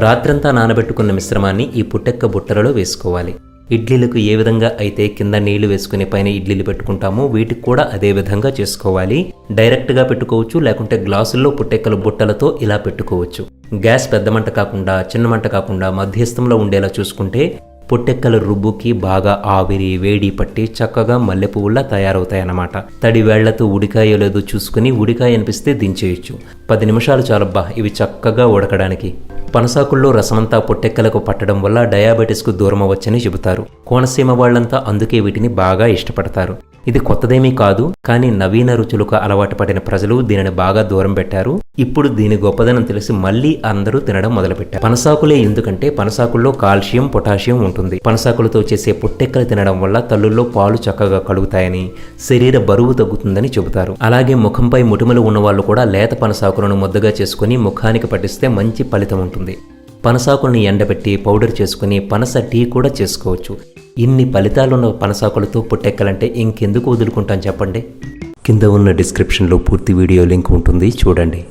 రాత్రంతా నానబెట్టుకున్న మిశ్రమాన్ని ఈ పుట్టెక్క బుట్టలలో వేసుకోవాలి. ఇడ్లీలకు ఏ విధంగా అయితే కింద నీళ్లు వేసుకుని పైన ఇడ్లీలు పెట్టుకుంటామో వీటికి కూడా అదే విధంగా చేసుకోవాలి. డైరెక్ట్గా పెట్టుకోవచ్చు, లేకుంటే గ్లాసుల్లో పుట్టెక్కల బుట్టలతో ఇలా పెట్టుకోవచ్చు. గ్యాస్ పెద్ద మంట కాకుండా చిన్న మంట కాకుండా మధ్యస్థంలో ఉండేలా చూసుకుంటే పుట్టెక్కల రుబ్బుకి బాగా ఆవిరి వేడి పట్టి చక్కగా మల్లెపువ్వులా తయారవుతాయన్నమాట. తడి వేళ్లతో ఉడికాయో లేదో చూసుకుని ఉడికాయ అనిపిస్తే దించేయచ్చు. 10 నిమిషాలు చాలబ్బా ఇవి చక్కగా ఉడకడానికి. పనసాకుల్లో రసమంతా పుట్టెక్కలకు పట్టడం వల్ల డయాబెటీస్కు దూరం అవ్వచ్చని చెబుతారు. కోనసీమ వాళ్లంతా అందుకే వీటిని బాగా ఇష్టపడతారు. ఇది కొత్తదేమీ కాదు, కానీ నవీన రుచులకు అలవాటు పడిన ప్రజలు దీనిని బాగా దూరం పెట్టారు. ఇప్పుడు దీని గొప్పదనం తెలిసి మళ్లీ అందరూ తినడం మొదలుపెట్టారు. పనసాకులే ఎందుకంటే పనసాకుల్లో కాల్షియం, పొటాషియం ఉంటుంది. పనసాకులతో చేసే పుట్టెక్కలు తినడం వల్ల తల్లుల్లో పాలు చక్కగా కలుగుతాయని, శరీర బరువు తగ్గుతుందని చెబుతారు. అలాగే ముఖంపై ముటిమలు ఉన్నవాళ్లు కూడా లేత పనసాకులను ముద్దగా చేసుకుని ముఖానికి పట్టిస్తే మంచి ఫలితం ఉంటుంది. పనసాకులను ఎండబెట్టి పౌడర్ చేసుకుని పనస టీ కూడా చేసుకోవచ్చు. ఇన్ని ఫలితాలున్న పనసాకులతో పుట్టెక్కలంటే ఇంకెందుకు వదులుకుంటాం చెప్పండి. కింద ఉన్న డిస్క్రిప్షన్లో పూర్తి వీడియో లింక్ ఉంటుంది, చూడండి.